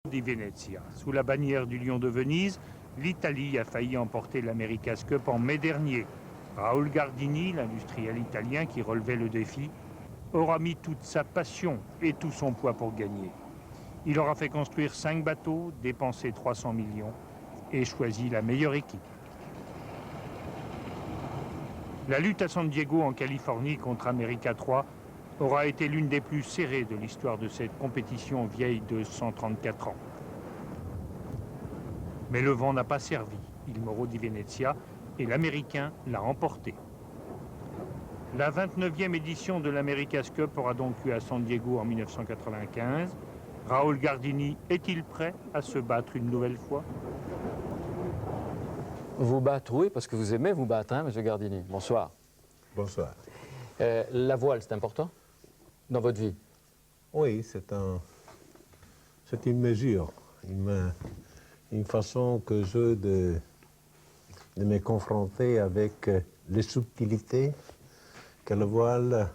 Di Venezia. Sous la bannière du Lion de Venise, l'Italie a failli emporter l'America's Cup en mai dernier. Raoul Gardini, l'industriel italien qui relevait le défi, aura mis toute sa passion et tout son poids pour gagner. Il aura fait construire 5 bateaux, dépensé 300 millions et choisi la meilleure équipe. La lutte à San Diego en Californie contre America 3 aura été l'une des plus serrées de l'histoire de cette compétition vieille de 134 ans. Mais le vent n'a pas servi. Il Moro di Venezia et l'Américain l'a remporté. La 29e édition de l'America's Cup aura donc lieu à San Diego en 1995. Raoul Gardini est-il prêt à se battre une nouvelle fois? Vous battre, oui, parce que vous aimez vous battre, hein, M. Gardini. Bonsoir. Bonsoir. La voile, c'est important dans votre vie? Oui, c'est une mesure, une façon que j'ai de me confronter avec les subtilités que la voile,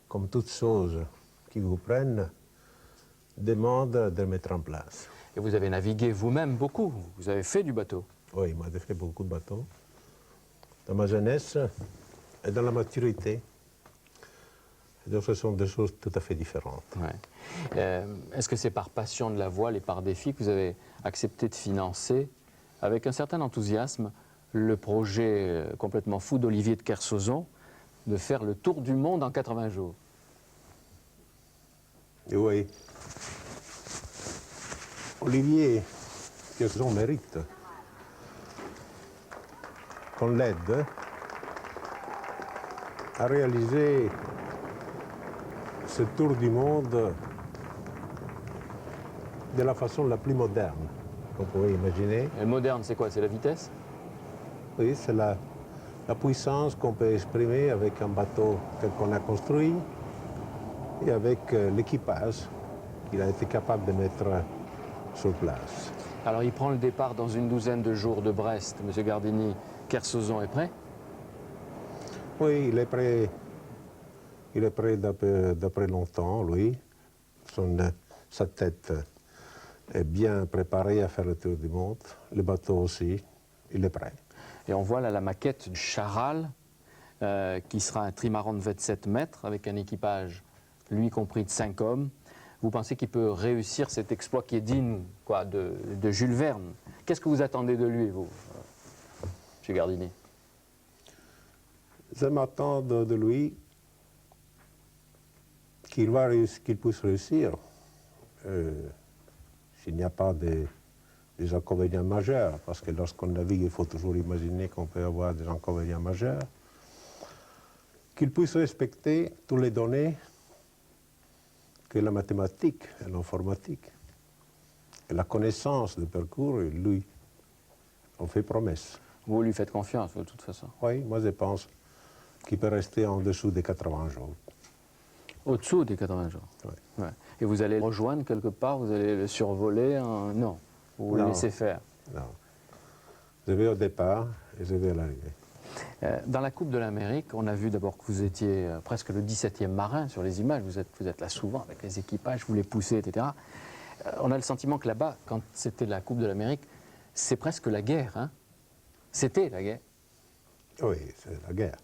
comme toute chose qui vous prenne, demande de mettre en place. Et vous avez navigué vous-même beaucoup, vous avez fait du bateau. Oui, moi j'ai fait beaucoup de bateaux. Dans ma jeunesse et dans la maturité. Donc ce sont deux choses tout à fait différentes. Ouais. Est-ce que c'est par passion de la voile et par défi que vous avez accepté de financer, avec un certain enthousiasme, le projet complètement fou d'Olivier de Kersauzon de faire le tour du monde en 80 jours? Et oui. Olivier Kersauzon mérite qu'on l'aide à réaliser ce tour du monde de la façon la plus moderne qu'on pourrait imaginer. Et moderne, c'est quoi? C'est la vitesse? Oui, c'est la puissance qu'on peut exprimer avec un bateau tel qu'on a construit et avec l'équipage qu'il a été capable de mettre sur place. Alors il prend le départ dans une douzaine de jours de Brest. M. Gardini, Kersauzon est prêt? Oui, il est prêt. Il est prêt d'après longtemps, lui. Sa tête est bien préparée à faire le tour du monde. Le bateau aussi, il est prêt. Et on voit là la maquette du Charal, qui sera un trimaran de 27 mètres, avec un équipage, lui compris, de 5 hommes. Vous pensez qu'il peut réussir cet exploit qui est digne quoi, de Jules Verne? Qu'est-ce que vous attendez de lui, vous, M. Gardini? Je m'attends de lui qu'il puisse réussir, s'il n'y a pas des inconvénients majeurs, parce que lorsqu'on navigue, il faut toujours imaginer qu'on peut avoir des inconvénients majeurs, qu'il puisse respecter toutes les données que la mathématique et l'informatique et la connaissance du parcours, lui, ont fait promesse. Vous lui faites confiance, de toute façon? Oui, moi je pense qu'il peut rester en dessous des 80 jours. Au-dessous des 80 jours? Oui. Ouais. Et vous allez le rejoindre quelque part? Vous allez le survoler? Non. Vous le laissez faire? Non. Je vais au départ et je vais à l'arrivée. Dans la Coupe de l'Amérique, on a vu d'abord que vous étiez presque le 17e marin sur les images. Vous êtes là souvent avec les équipages, vous les poussez, etc. On a le sentiment que là-bas, quand c'était la Coupe de l'Amérique, c'est presque la guerre. Hein? C'était la guerre. Oui, c'est la guerre.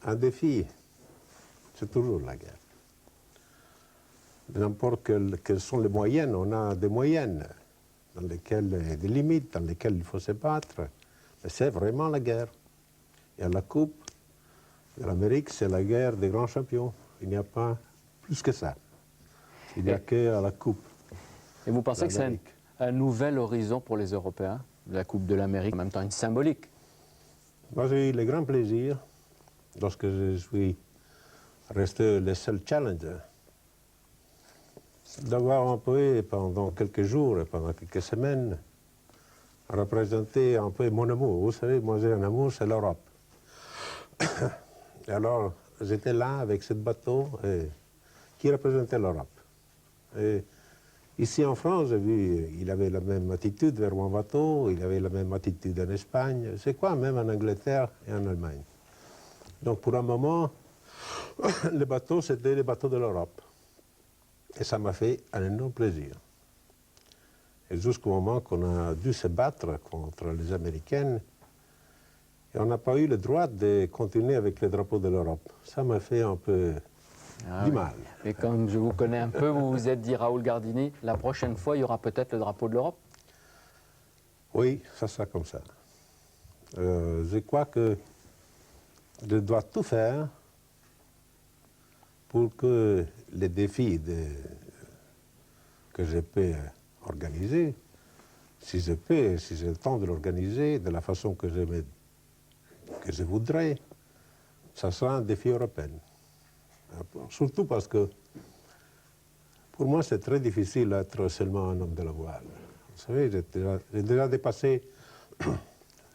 Un défi, c'est toujours la guerre. N'importe quelles sont les moyennes, on a des moyennes dans lesquelles, des limites dans lesquelles il faut se battre. Mais c'est vraiment la guerre. Et à la Coupe de l'Amérique, c'est la guerre des grands champions. Il n'y a pas plus que ça. Il n'y a qu'à la Coupe. Et vous pensez que c'est un nouvel horizon pour les Européens, la Coupe de l'Amérique, en même temps une symbolique? Moi, j'ai eu le grand plaisir, lorsque je suis resté le seul challenger, d'avoir un peu, pendant quelques jours et pendant quelques semaines, représenter un peu mon amour. Vous savez, moi j'ai un amour, c'est l'Europe. Alors, j'étais là avec ce bateau qui représentait l'Europe. Et ici en France, j'ai vu, il avait la même attitude vers mon bateau, il avait la même attitude en Espagne, c'est quoi, même en Angleterre et en Allemagne. Donc pour un moment, le bateau, c'était le bateau de l'Europe. Et ça m'a fait un énorme plaisir. Et jusqu'au moment qu'on a dû se battre contre les Américaines, et on n'a pas eu le droit de continuer avec le drapeau de l'Europe. Ça m'a fait un peu du mal. Et comme je vous connais un peu, vous vous êtes dit, Raoul Gardini, la prochaine fois, il y aura peut-être le drapeau de l'Europe? Oui, ça sera comme ça. Je crois que je dois tout faire pour que les défis que je peux organiser, si je peux, si j'ai le temps de l'organiser de la façon que je voudrais, ça sera un défi européen. Surtout parce que pour moi c'est très difficile d'être seulement un homme de la voile. Vous savez, j'ai déjà dépassé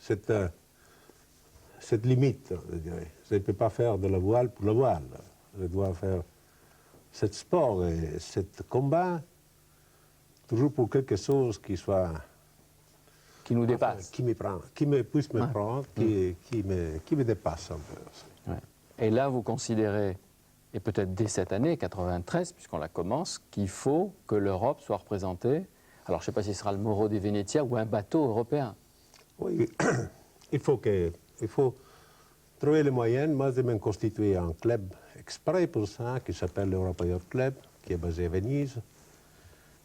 cette limite, je dirais. Je ne peux pas faire de la voile pour la voile. Je dois faire ce sport et ce combat toujours pour quelque chose qui soit... Qui nous dépasse. Qui me prend, puisse me prendre, qui me dépasse un peu. Ouais. Et là, vous considérez, et peut-être dès cette année, 93, puisqu'on la commence, qu'il faut que l'Europe soit représentée. Alors, je ne sais pas si ce sera le Moro di Venezia ou un bateau européen. Oui, il faut trouver les moyens. Moi, je m'ai constitué un club exprès pour ça, qui s'appelle l'Europa Yacht Club, qui est basé à Venise.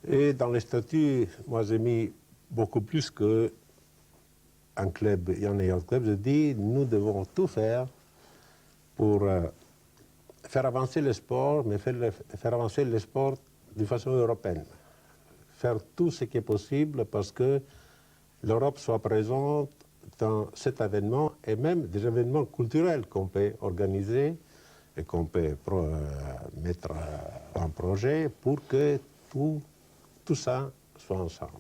Et dans les statuts, moi, j'ai mis beaucoup plus qu'un club, un yacht club. Je dis, nous devons tout faire pour faire avancer le sport, mais faire avancer le sport d'une façon européenne. Faire tout ce qui est possible parce que l'Europe soit présente dans cet événement et même des événements culturels qu'on peut organiser et qu'on peut mettre en projet pour que tout ça soit ensemble.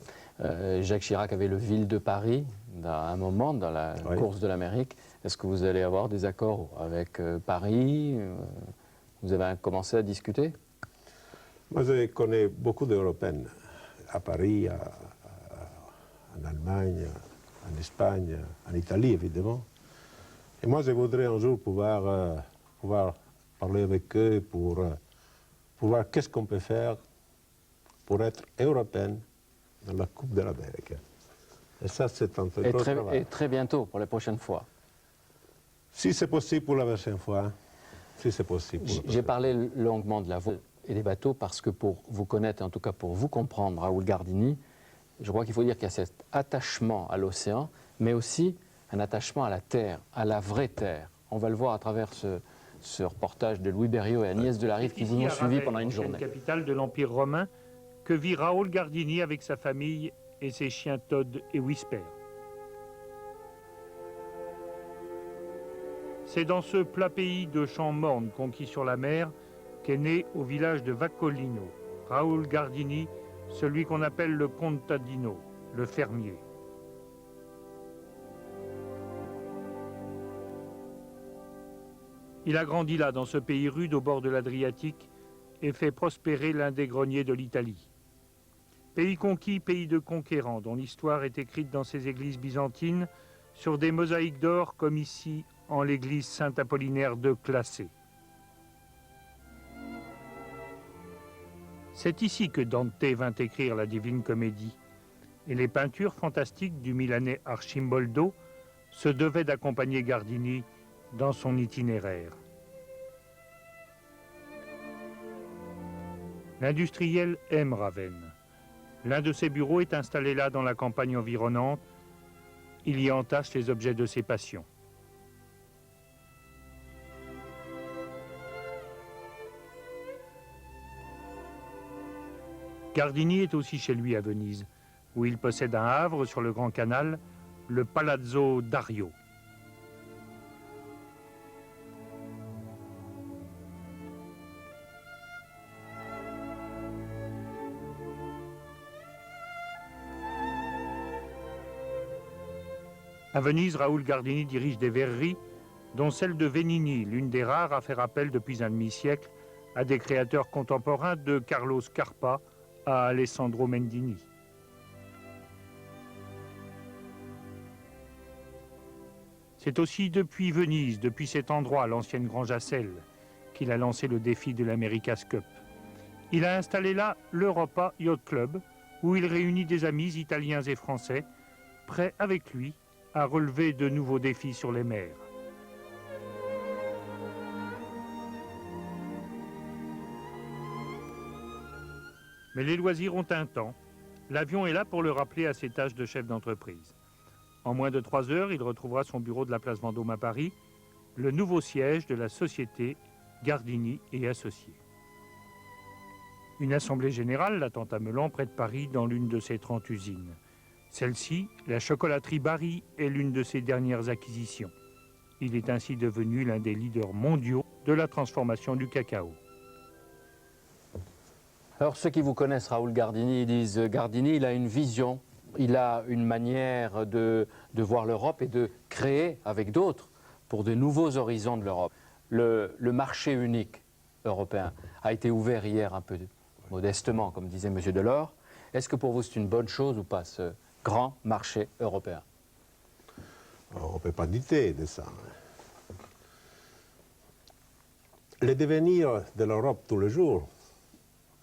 Jacques Chirac avait le Ville de Paris à un moment dans la course de l'Amérique. Est-ce que vous allez avoir des accords avec Paris? Vous avez commencé à discuter? Moi, je connais beaucoup d'Européennes à Paris, en Allemagne, en Espagne, en Italie, évidemment. Et moi, je voudrais un jour pouvoir parler avec eux pour voir qu'est-ce qu'on peut faire pour être européenne dans la Coupe de l'Amérique. Et ça, c'est un très gros travail. Et très bientôt, pour les prochaines fois. Si c'est possible pour la prochaine fois. Si c'est possible. J'ai parlé longuement de la voile et des bateaux parce que pour vous connaître, et en tout cas pour vous comprendre, Raoul Gardini, je crois qu'il faut dire qu'il y a cet attachement à l'océan, mais aussi un attachement à la terre, à la vraie terre. On va le voir à travers ce reportage de Louis Berriot et Agnès Delarive qui vous ont suivi pendant une journée. Capitale de l'Empire romain, que vit Raoul Gardini avec sa famille et ses chiens Todd et Whisper. C'est dans ce plat pays de champs mornes conquis sur la mer qu'est né au village de Vaccolino Raoul Gardini, celui qu'on appelle le contadino, le fermier. Il a grandi là, dans ce pays rude au bord de l'Adriatique, et fait prospérer l'un des greniers de l'Italie. Pays conquis, pays de conquérants, dont l'histoire est écrite dans ces églises byzantines sur des mosaïques d'or, comme ici en l'église Saint-Apollinaire de Classé. C'est ici que Dante vint écrire la Divine Comédie, et les peintures fantastiques du Milanais Arcimboldo se devaient d'accompagner Gardini dans son itinéraire. L'industriel aime Ravenne. L'un de ses bureaux est installé là dans la campagne environnante. Il y entasse les objets de ses passions. Gardini est aussi chez lui à Venise, où il possède un havre sur le Grand Canal, le Palazzo Dario. À Venise, Raoul Gardini dirige des verreries, dont celle de Venini, l'une des rares à faire appel depuis un demi-siècle à des créateurs contemporains de Carlo Scarpa à Alessandro Mendini. C'est aussi depuis Venise, depuis cet endroit, l'ancienne Grange à sel, qu'il a lancé le défi de l'America's Cup. Il a installé là l'Europa Yacht Club, où il réunit des amis italiens et français, prêts avec lui à relever de nouveaux défis sur les mers. Mais les loisirs ont un temps. L'avion est là pour le rappeler à ses tâches de chef d'entreprise. En moins de 3 heures, il retrouvera son bureau de la place Vendôme à Paris, le nouveau siège de la société Gardini et Associés. Une assemblée générale l'attend à Meulan, près de Paris, dans l'une de ses 30 usines. Celle-ci, la chocolaterie Barry, est l'une de ses dernières acquisitions. Il est ainsi devenu l'un des leaders mondiaux de la transformation du cacao. Alors ceux qui vous connaissent Raoul Gardini, ils disent Gardini, il a une vision, il a une manière de voir l'Europe et de créer avec d'autres pour de nouveaux horizons de l'Europe. Le marché unique européen a été ouvert hier un peu modestement, comme disait M. Delors. Est-ce que pour vous c'est une bonne chose ou pas, ce grand marché européen? On ne peut pas douter de ça. Le devenir de l'Europe tous les jours,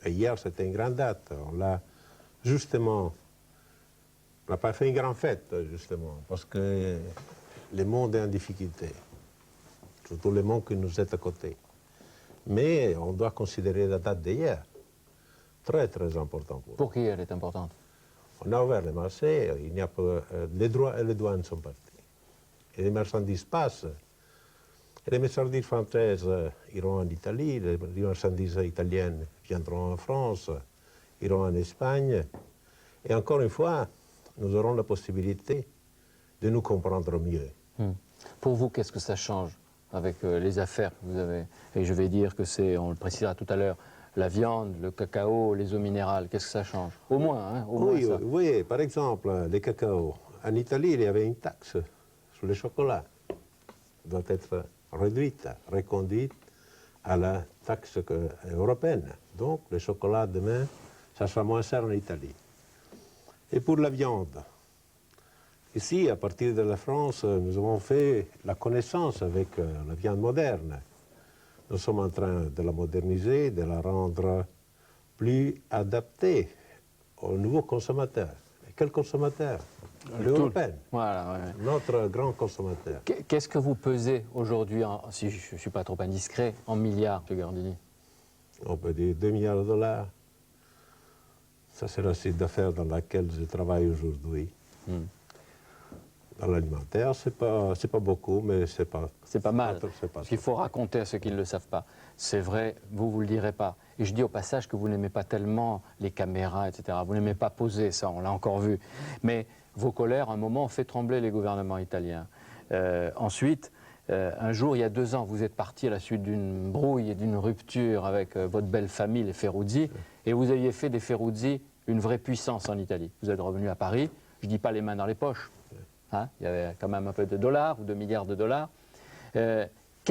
et hier c'était une grande date, on n'a pas fait une grande fête justement, parce que le monde est en difficulté, surtout le monde qui nous est à côté. Mais on doit considérer la date d'hier, très très importante. Pour qui elle est importante? On a ouvert les marchés, il n'y a pas, les droits et les douanes sont partis. Et les marchandises passent. Et les marchandises françaises iront en Italie, les marchandises italiennes viendront en France, iront en Espagne. Et encore une fois, nous aurons la possibilité de nous comprendre mieux. Pour vous, qu'est-ce que ça change avec les affaires que vous avez? Et je vais dire que c'est, on le précisera tout à l'heure, la viande, le cacao, les eaux minérales, qu'est-ce que ça change? Au moins, hein, au moins ça. Oui, par exemple, les cacao. En Italie, il y avait une taxe sur le chocolat. Elle doit être réduite, reconduite à la taxe européenne. Donc, le chocolat demain, ça sera moins cher en Italie. Et pour la viande, ici, à partir de la France, nous avons fait la connaissance avec la viande moderne. Nous sommes en train de la moderniser, de la rendre plus adaptée aux nouveaux consommateurs. Et quel consommateur? L'Européen, voilà, ouais. Notre grand consommateur. Qu'est-ce que vous pesez aujourd'hui, si je ne suis pas trop indiscret, en milliards, M. Gardini? On peut dire 2 milliards de dollars. Ça, c'est la chiffre d'affaires dans laquelle je travaille aujourd'hui. Dans l'alimentaire, c'est pas beaucoup, mais c'est pas... C'est pas mal, c'est pas parce qu'il faut raconter à ceux qui ne le savent pas. C'est vrai, vous ne le direz pas. Et je dis au passage que vous n'aimez pas tellement les caméras, etc. Vous n'aimez pas poser, ça, on l'a encore vu. Mais vos colères, à un moment, ont fait trembler les gouvernements italiens. Ensuite, un jour, il y a 2 ans, vous êtes parti à la suite d'une brouille et d'une rupture avec votre belle famille, les Ferruzzi, et vous aviez fait des Ferruzzi une vraie puissance en Italie. Vous êtes revenu à Paris, je ne dis pas les mains dans les poches. Hein, il y avait quand même un peu de dollars ou de milliards de dollars. Quel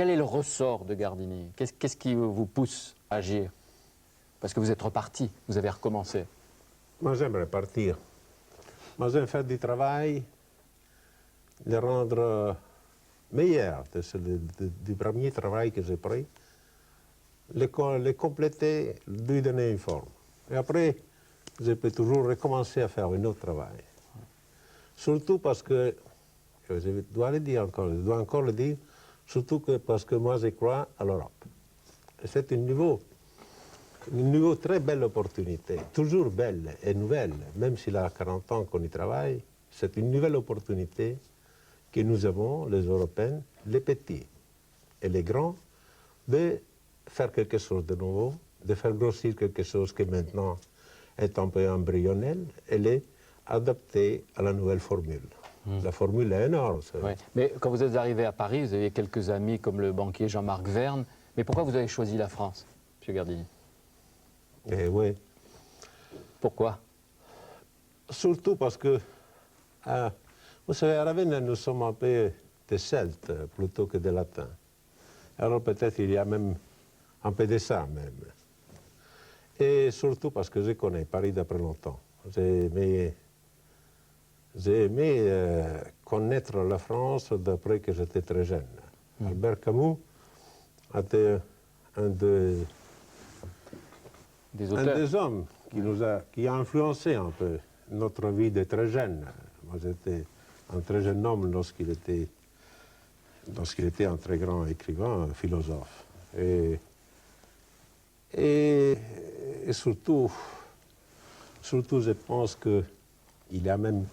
est le ressort de Gardini? Qu'est-ce qui vous pousse à agir? Parce que vous êtes reparti, vous avez recommencé. Moi, j'aimerais partir. Moi, j'aime faire du travail, le rendre meilleur du premier travail que j'ai pris, le compléter, lui donner une forme. Et après, je peux toujours recommencer à faire un autre travail. Surtout parce que, je dois le dire encore, je dois encore le dire, surtout parce que moi je crois à l'Europe. Et c'est une nouvelle très belle opportunité, toujours belle et nouvelle, même s'il a 40 ans qu'on y travaille, c'est une nouvelle opportunité que nous avons, les Européens, les petits et les grands, de faire quelque chose de nouveau, de faire grossir quelque chose qui maintenant est un peu embryonnel et les adapté à la nouvelle formule. La formule est énorme. Oui. Mais quand vous êtes arrivé à Paris, vous aviez quelques amis comme le banquier Jean-Marc Verne. Mais pourquoi vous avez choisi la France, M. Gardini? Eh oui. Pourquoi? Surtout parce que, vous savez, à Ravenne, nous sommes un peu des Celtes plutôt que des Latins. Alors peut-être il y a même un peu de ça même. Et surtout parce que je connais Paris d'après longtemps. J'ai aimé connaître la France d'après que j'étais très jeune. Albert Camus était un des un auteurs. des hommes qui a influencé un peu notre vie de très jeune. Moi, j'étais un très jeune homme lorsqu'il était un très grand écrivain, un philosophe. Et surtout, je pense qu'il y a même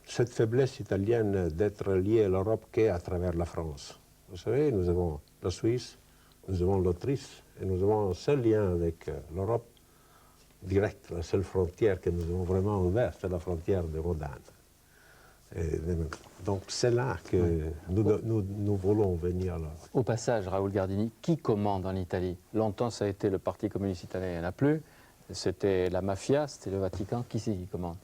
cette faiblesse italienne d'être liée à l'Europe qu'à travers la France. Vous savez, nous avons la Suisse, nous avons l'Autriche, et nous avons un seul lien avec l'Europe direct, la seule frontière que nous avons vraiment ouverte, c'est la frontière de Modane. Donc c'est là que nous voulons venir. Là. Au passage, Raoul Gardini, qui commande en Italie? Longtemps, ça a été le Parti communiste italien, il n'y en a plus. C'était la mafia, c'était le Vatican. Qui c'est qui commande?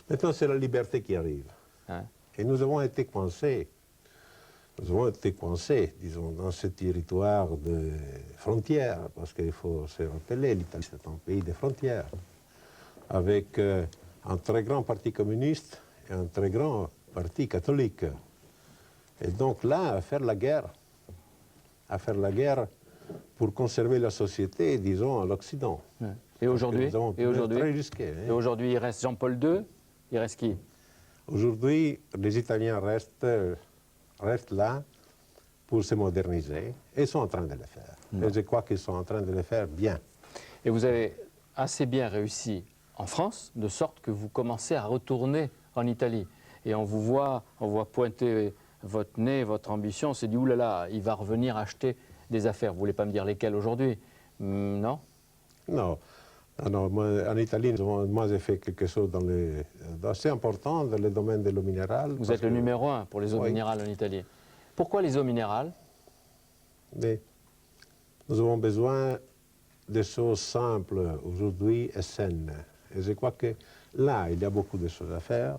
Maintenant, c'est la liberté qui arrive. Hein? Et nous avons été coincés. Nous avons été coincés, disons, dans ce territoire de frontières, parce qu'il faut se rappeler, l'Italie, c'est un pays de frontières, avec un très grand parti communiste et un très grand parti catholique. Et donc là, à faire la guerre pour conserver la société, disons, à l'Occident. Et aujourd'hui, très risqué, hein. Et aujourd'hui, il reste Jean-Paul II, il reste qui? Aujourd'hui, les Italiens restent là pour se moderniser et sont en train de le faire. Et je crois qu'ils sont en train de le faire bien. Et vous avez assez bien réussi en France, de sorte que vous commencez à retourner en Italie. Et on voit pointer votre nez, votre ambition, on s'est dit, oulala, il va revenir acheter des affaires. Vous ne voulez pas me dire lesquelles aujourd'hui? Non? Non. Non, moi, en Italie, moi j'ai fait quelque chose d'assez important dans le domaine de l'eau minérale. Vous êtes le numéro 1 pour les eaux minérales en Italie. Pourquoi les eaux minérales? Mais nous avons besoin de choses simples aujourd'hui et saines. Et je crois que là, il y a beaucoup de choses à faire,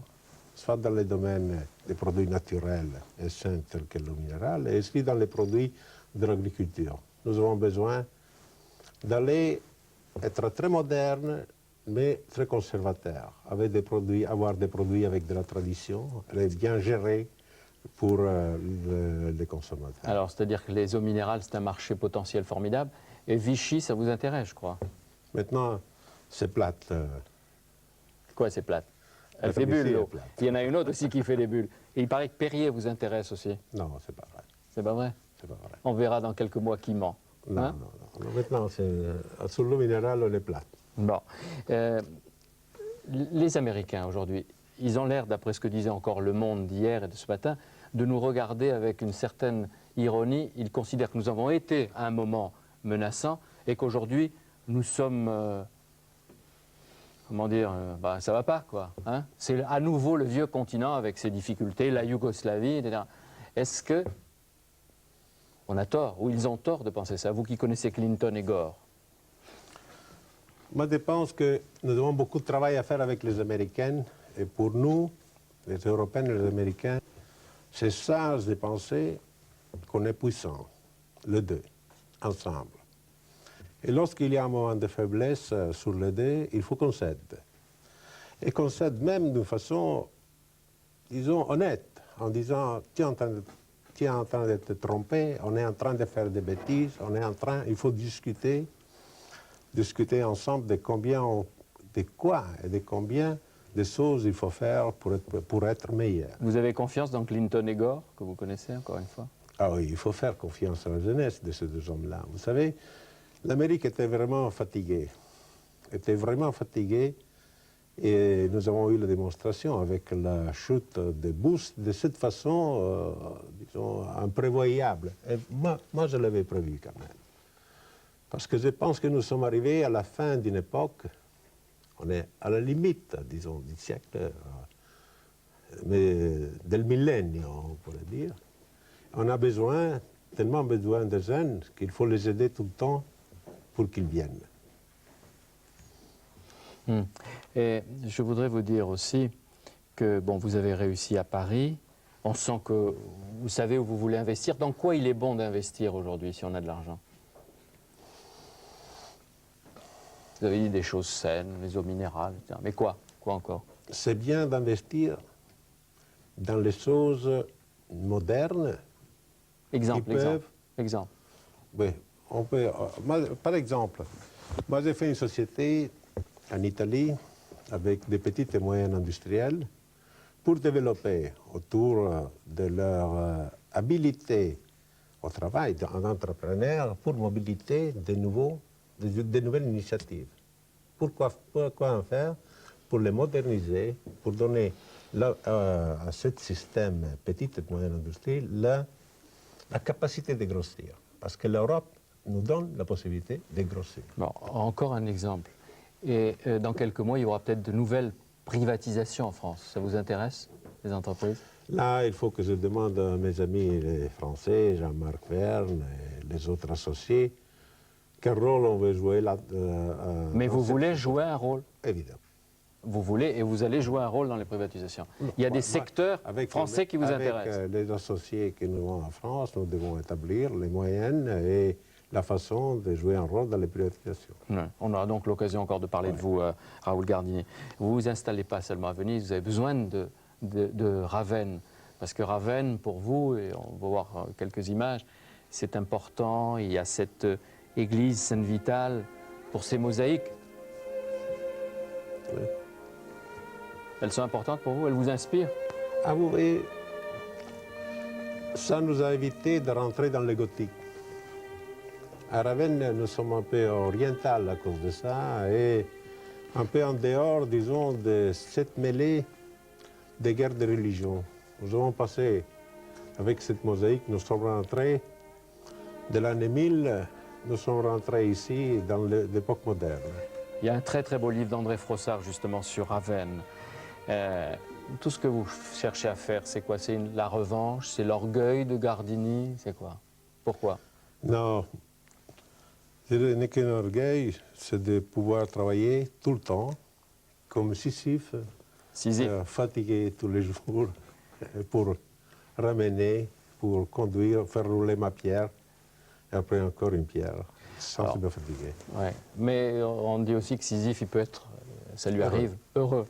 soit dans le domaine des produits naturels et sains tels que l'eau minérale, et aussi dans les produits de l'agriculture. Nous avons besoin d'aller être très moderne, mais très conservateur, avec avoir des produits avec de la tradition, les bien gérés pour les consommateurs. Alors, c'est-à-dire que les eaux minérales, c'est un marché potentiel formidable, et Vichy, ça vous intéresse, je crois. Maintenant, c'est plate. Quoi, c'est plate? Elle fait bulles, l'eau. Il y en a une autre aussi qui fait des bulles. Et il paraît que Perrier vous intéresse aussi. Non, c'est pas vrai. C'est pas vrai? C'est pas vrai. On verra dans quelques mois qui ment. Non, Hein? non. Maintenant, sur l'eau minérale, on est plate. Bon. Les Américains, aujourd'hui, ils ont l'air, d'après ce que disait encore Le Monde d'hier et de ce matin, de nous regarder avec une certaine ironie. Ils considèrent que nous avons été à un moment menaçant et qu'aujourd'hui, nous sommes... comment dire, ça va pas, quoi. Hein? C'est à nouveau le vieux continent avec ses difficultés, la Yougoslavie, etc. Est-ce que on a tort, ou ils ont tort de penser ça? Vous qui connaissez Clinton et Gore. Moi, je pense que nous avons beaucoup de travail à faire avec les Américains. Et pour nous, les Européens et les Américains, c'est sage de penser qu'on est puissant, les deux, ensemble. Et lorsqu'il y a un moment de faiblesse sur les deux, il faut qu'on cède. Et qu'on cède même d'une façon, disons, honnête, en disant, tu es en train de te tromper, on est en train de faire des bêtises, il faut discuter ensemble de quoi et de combien de choses il faut faire pour être meilleur. Vous avez confiance dans Clinton et Gore, que vous connaissez encore une fois? Ah oui, il faut faire confiance à la jeunesse de ces deux hommes-là. Vous savez, l'Amérique était vraiment fatiguée. Et nous avons eu la démonstration avec la chute de Bush de cette façon, disons, imprévoyable. Et moi, je l'avais prévu quand même. Parce que je pense que nous sommes arrivés à la fin d'une époque, on est à la limite, disons, du siècle, mais del millénaire, on pourrait dire. On a tellement besoin de jeunes qu'il faut les aider tout le temps pour qu'ils viennent. Et je voudrais vous dire aussi que bon, vous avez réussi à Paris. On sent que vous savez où vous voulez investir. Dans quoi il est bon d'investir aujourd'hui si on a de l'argent? Vous avez dit des choses saines, les eaux minérales, etc. Mais quoi? Quoi encore? C'est bien d'investir dans les choses modernes. Exemple. Oui, Par exemple, moi j'ai fait une société en Italie avec des petites et moyennes industrielles pour développer autour de leur habilité au travail d'un entrepreneur pour mobilité de nouvelles initiatives. Pourquoi en faire? Pour les moderniser, pour donner à ce système petite et moyenne industrie la capacité de grossir. Parce que l'Europe nous donne la possibilité de grossir. Bon, encore un exemple. Et dans quelques mois, il y aura peut-être de nouvelles privatisations en France. Ça vous intéresse, les entreprises? Là, il faut que je demande à mes amis les Français, Jean-Marc Verne et les autres associés, quel rôle on veut jouer là. Mais vous voulez jouer un rôle? Évidemment. Vous voulez et vous allez jouer un rôle dans les privatisations. Il y a des secteurs français qui vous intéressent. Avec les associés que nous avons en France, nous devons établir les moyens et la façon de jouer un rôle dans les privatisations. Ouais. On aura donc l'occasion encore de parler de vous, Raoul Gardini. Vous ne vous installez pas seulement à Venise, vous avez besoin de Ravenne. Parce que Ravenne, pour vous, et on va voir quelques images, c'est important. Il y a cette église Sainte-Vitale pour ces mosaïques. Oui. Elles sont importantes pour vous? Elles vous inspirent? Ah, vous voyez, ça nous a évité de rentrer dans le gothique. À Ravenne, nous sommes un peu oriental à cause de ça et un peu en dehors, disons, de cette mêlée des guerres de religion. Nous avons passé, avec cette mosaïque, nous sommes rentrés de l'année 1000, nous sommes rentrés ici dans l'époque moderne. Il y a un très très beau livre d'André Frossard justement sur Ravenne. Tout ce que vous cherchez à faire, c'est quoi? C'est la revanche? C'est l'orgueil de Gardini? C'est quoi? Pourquoi? Non, ce n'est qu'un orgueil, c'est de pouvoir travailler tout le temps, comme Sisyphe, fatigué tous les jours, pour ramener, pour conduire, faire rouler ma pierre, et après encore une pierre, sans me fatiguer. Ouais. Mais on dit aussi que Sisyphe, il peut être, ça lui arrive, heureux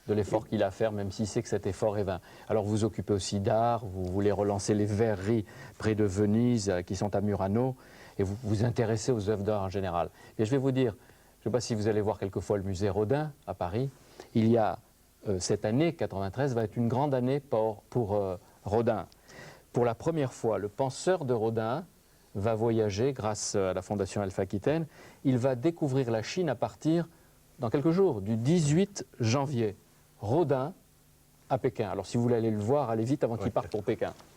de l'effort qu'il a à faire, même s'il sait que cet effort est vain. Alors vous vous occupez aussi d'art, vous voulez relancer les verreries près de Venise, qui sont à Murano, et vous vous intéressez aux œuvres d'art en général. Et je vais vous dire, je ne sais pas si vous allez voir quelquefois le musée Rodin à Paris, il y a cette année, 93, va être une grande année pour Rodin. Pour la première fois, le penseur de Rodin va voyager grâce à la Fondation Alpha Aquitaine. Il va découvrir la Chine à partir, dans quelques jours, du 18 janvier. Rodin à Pékin. Alors si vous voulez aller le voir, allez vite avant qu'il parte pour Pékin.